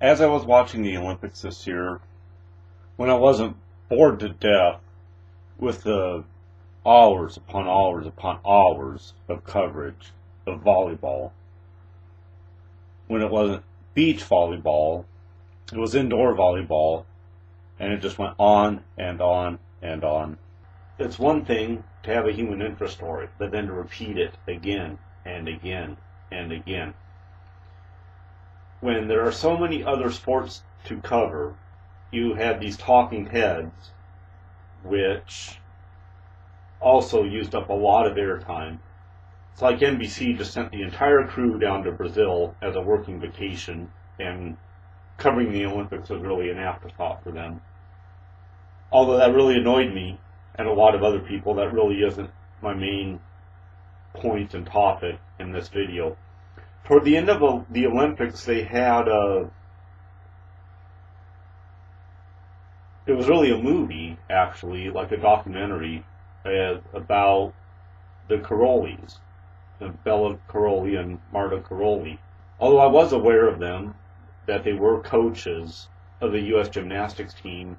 As I was watching the Olympics this year, when I wasn't bored to death with the hours upon hours upon hours of coverage of volleyball, when it wasn't beach volleyball, it was indoor volleyball, and it just went on and on and on. It's one thing to have a human interest story, but then to repeat it again and again and again. When there are so many other sports to cover, you have these talking heads, which also used up a lot of airtime. It's like NBC just sent the entire crew down to Brazil as a working vacation, and covering the Olympics was really an afterthought for them. Although that really annoyed me and a lot of other people, that really isn't my main point and topic in this video. Toward the end of the Olympics, they had it was really a movie, actually, like a documentary, about the Karolyis, Bella Karolyi and Marta Karolyi. Although I was aware of them, that they were coaches of the U.S. Gymnastics team,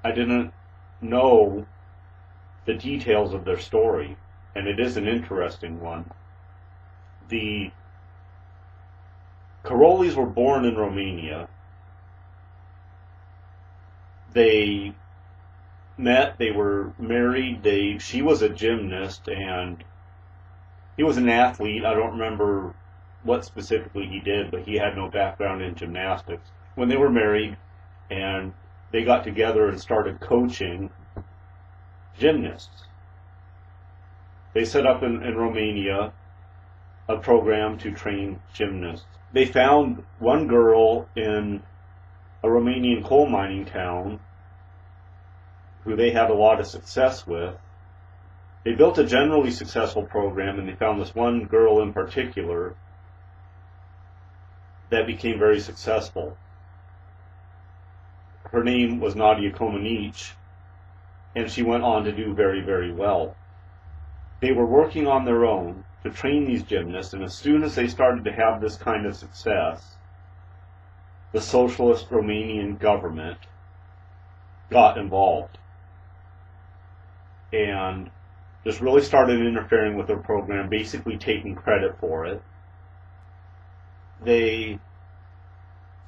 I didn't know the details of their story, and it is an interesting one. The Karolyis were born in Romania. They met, they were married, she was a gymnast and he was an athlete. I don't remember what specifically he did, but he had no background in gymnastics. When they were married and they got together and started coaching gymnasts, they set up in Romania a program to train gymnasts. They found one girl in a Romanian coal mining town who they had a lot of success with. They built a generally successful program, and they found this one girl in particular that became very successful. Her name was Nadia Comaneci, and she went on to do very, very well. They were working on their own to train these gymnasts, and as soon as they started to have this kind of success, the socialist Romanian government got involved and just really started interfering with their program, basically taking credit for it. They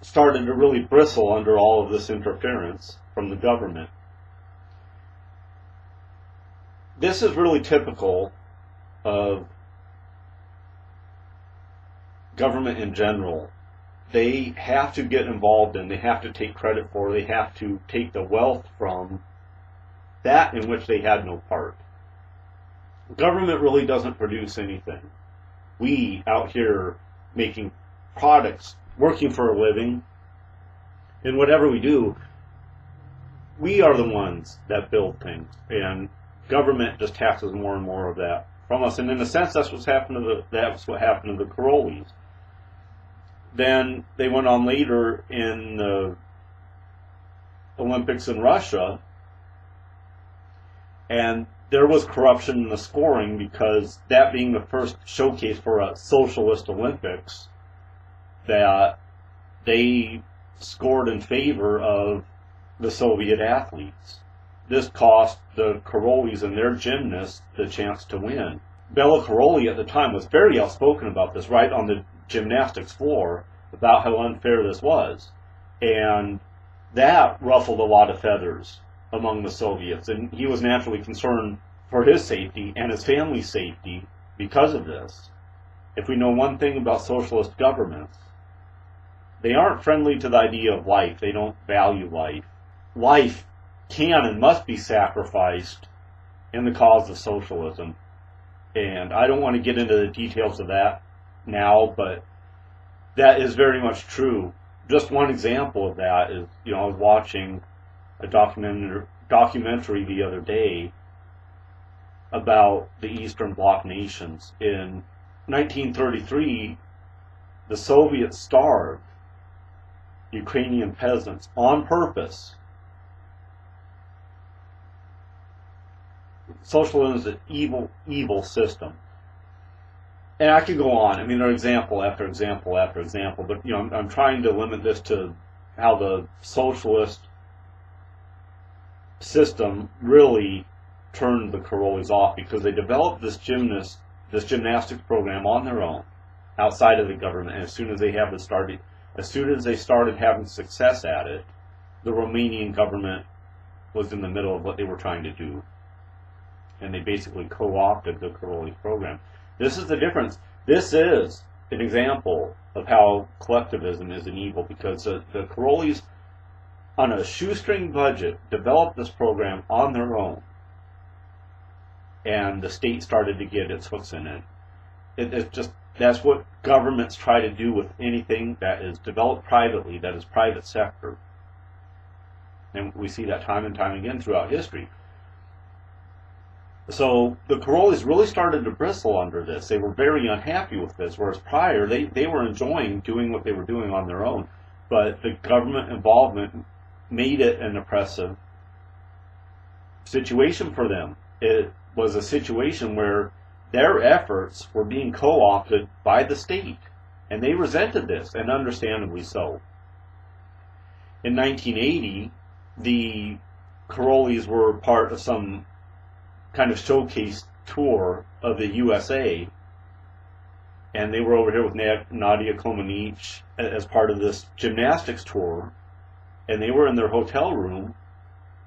started to really bristle under all of this interference from the government. This is really typical of government in general. They have to get involved in, they have to take credit for, they have to take the wealth from that in which they had no part. Government really doesn't produce anything. We out here making products, working for a living, and whatever we do, we are the ones that build things, and government just taxes more and more of that from us. And in a sense, that's what happened to the Karolyis. Then they went on later in the Olympics in Russia, and there was corruption in the scoring, because that being the first showcase for a socialist Olympics, that they scored in favor of the Soviet athletes. This cost the Karolyis and their gymnasts the chance to win. Bella Karolyi at the time was very outspoken about this, right on the gymnastics floor, about how unfair this was. And that ruffled a lot of feathers among the Soviets, and he was naturally concerned for his safety and his family's safety because of this. If we know one thing about socialist governments, they aren't friendly to the idea of life. They don't value life. Life can and must be sacrificed in the cause of socialism. And I don't want to get into the details of that now, but that is very much true. Just one example of that is, I was watching a documentary the other day about the Eastern Bloc nations. In 1933, the Soviets starved Ukrainian peasants on purpose. Socialism is an evil, evil system. And I could go on. I mean, there are example after example after example, but I'm trying to limit this to how the socialist system really turned the Karolyis off, because they developed this gymnastics program on their own, outside of the government. And as soon as they started having success at it, the Romanian government was in the middle of what they were trying to do, and they basically co-opted the Karolyi program. This is the difference. This is an example of how collectivism is an evil, because the Karolyis, on a shoestring budget, developed this program on their own, and the state started to get its hooks in it. It's just, that's what governments try to do with anything that is developed privately, that is private sector. And we see that time and time again throughout history. So the Karolyis really started to bristle under this. They were very unhappy with this, whereas prior they were enjoying doing what they were doing on their own. But the government involvement made it an oppressive situation for them. It was a situation where their efforts were being co-opted by the state, and they resented this, and understandably so. In 1980, the Karolyis were part of some kind of showcase tour of the USA, and they were over here with Nadia Comaneci as part of this gymnastics tour, and they were in their hotel room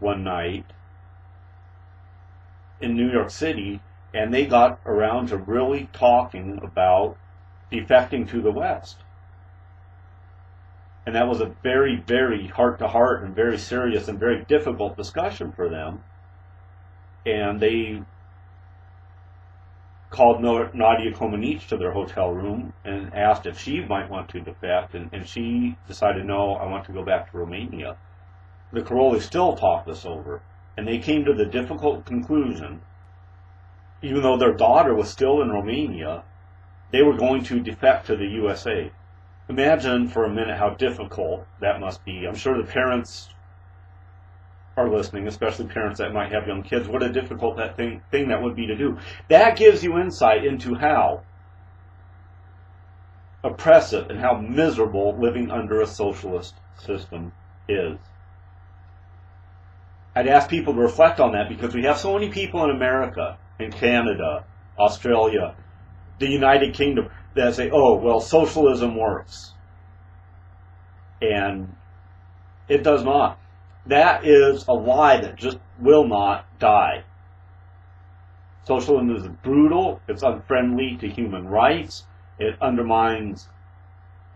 one night in New York City, and they got around to really talking about defecting to the West. And that was a very, very heart-to-heart and very serious and very difficult discussion for them. And they called Nadia Comaneci to their hotel room and asked if she might want to defect, and she decided, no, I want to go back to Romania. The Karolyi still talked this over, and they came to the difficult conclusion, even though their daughter was still in Romania, they were going to defect to the USA. Imagine for a minute how difficult that must be. I'm sure the parents are listening, especially parents that might have young kids. What a difficult thing that would be to do. That gives you insight into how oppressive and how miserable living under a socialist system is. I'd ask people to reflect on that, because we have so many people in America, in Canada, Australia, the United Kingdom, that say, oh, well, socialism works. And it does not. That is a lie that just will not die. Socialism is brutal, it's unfriendly to human rights, it undermines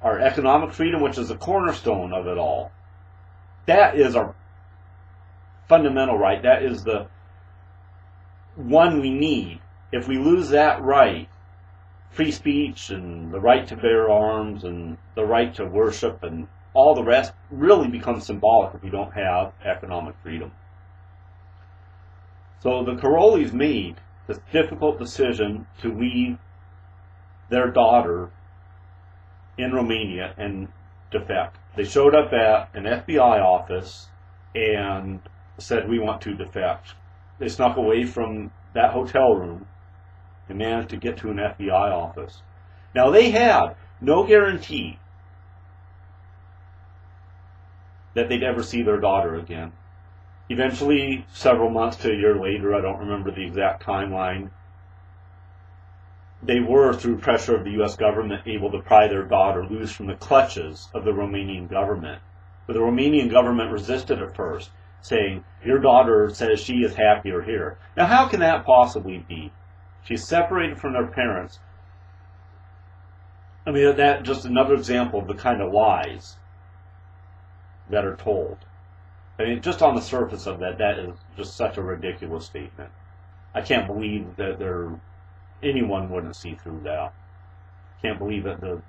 our economic freedom, which is the cornerstone of it all. That is our fundamental right. That is the one we need. If we lose that right, free speech and the right to bear arms and the right to worship and all the rest really becomes symbolic if we don't have economic freedom. So the Karolyis made this difficult decision to leave their daughter in Romania and defect. They showed up at an FBI office and said, we want to defect. They snuck away from that hotel room and managed to get to an FBI office. Now they had no guarantee that they'd ever see their daughter again. Eventually, several months to a year later, I don't remember the exact timeline, they were, through pressure of the U.S. government, able to pry their daughter loose from the clutches of the Romanian government. But the Romanian government resisted at first, saying, your daughter says she is happier here. Now how can that possibly be? She's separated from her parents. I mean, that's just another example of the kind of lies that are told. I mean, just on the surface of that, that is just such a ridiculous statement. I can't believe that anyone wouldn't see through that. I can't believe that the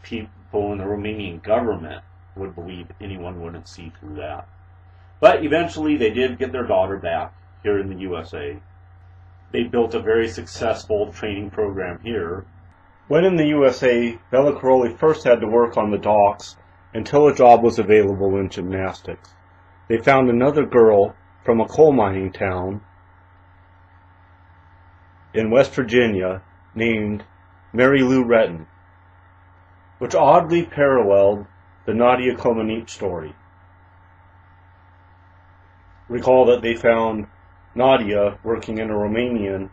people in the Romanian government would believe anyone wouldn't see through that. But eventually they did get their daughter back here in the USA. They built a very successful training program here. When in the USA, Bella Karolyi first had to work on the docks until a job was available in gymnastics. They found another girl from a coal mining town in West Virginia named Mary Lou Retton, which oddly paralleled the Nadia Comaneci story. Recall that they found Nadia working in a Romanian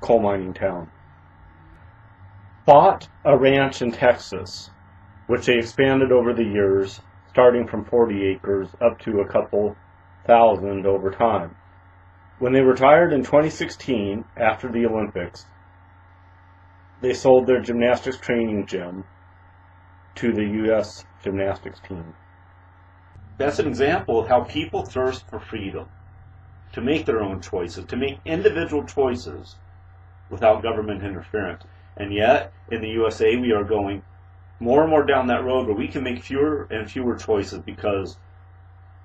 coal mining town. Bought a ranch in Texas, which they expanded over the years, starting from 40 acres up to a couple thousand over time. When they retired in 2016, after the Olympics, they sold their gymnastics training gym to the U.S. Gymnastics team. That's an example of how people thirst for freedom, to make their own choices, to make individual choices without government interference. And yet, in the USA, we are going more and more down that road where we can make fewer and fewer choices because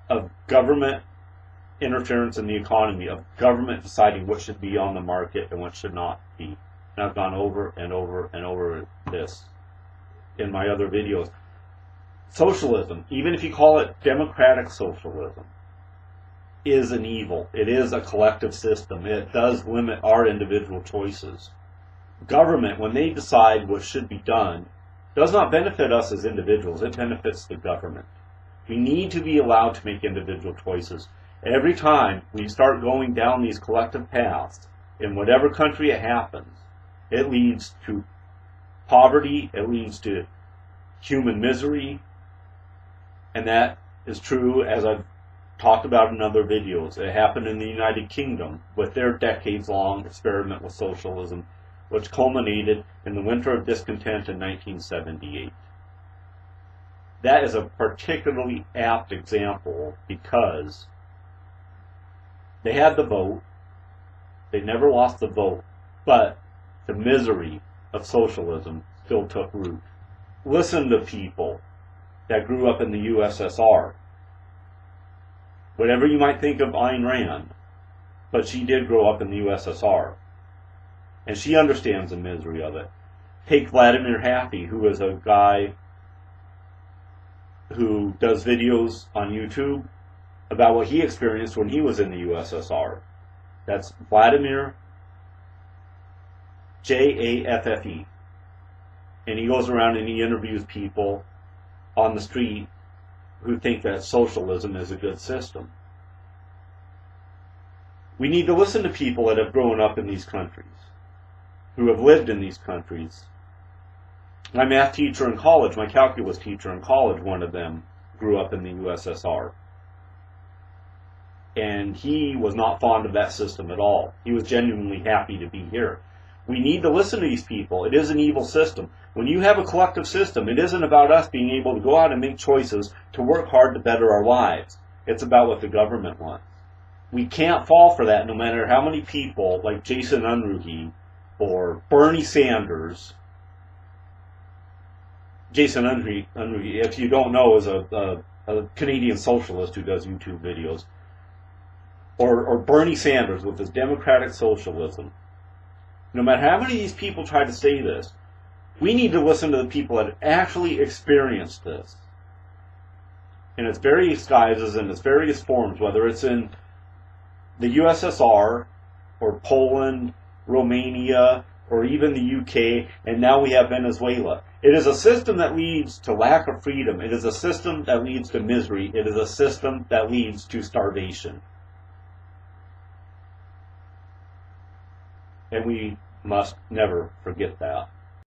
of government interference in the economy, of government deciding what should be on the market and what should not be. And I've gone over and over and over this in my other videos. Socialism, even if you call it democratic socialism, is an evil. It is a collective system. It does limit our individual choices. Government, when they decide what should be done, does not benefit us as individuals. It benefits the government. We need to be allowed to make individual choices. Every time we start going down these collective paths, in whatever country it happens, it leads to poverty, it leads to human misery, and that is true, as I've talked about in other videos. It happened in the United Kingdom with their decades-long experiment with socialism, which culminated in the Winter of Discontent in 1978. That is a particularly apt example because they had the vote, they never lost the vote, but the misery of socialism still took root. Listen to people that grew up in the USSR. Whatever you might think of Ayn Rand, but she did grow up in the USSR. And she understands the misery of it. Take Vladimir Happy, who is a guy who does videos on YouTube about what he experienced when he was in the USSR. That's Vladimir Jaffe. And he goes around and he interviews people on the street who think that socialism is a good system. We need to listen to people that have grown up in these countries, who have lived in these countries. My math teacher in college, my calculus teacher in college, one of them grew up in the USSR. And he was not fond of that system at all. He was genuinely happy to be here. We need to listen to these people. It is an evil system. When you have a collective system, it isn't about us being able to go out and make choices to work hard to better our lives. It's about what the government wants. We can't fall for that no matter how many people like Jason Unruhi or Bernie Sanders. Jason Unruhi, if you don't know, is a Canadian socialist who does YouTube videos. Or Bernie Sanders with his democratic socialism. No matter how many of these people try to say this, we need to listen to the people that actually experienced this in its various guises and its various forms, whether it's in the USSR or Poland, Romania, or even the UK, and now we have Venezuela. It is a system that leads to lack of freedom. It is a system that leads to misery. It is a system that leads to starvation. And we must never forget that.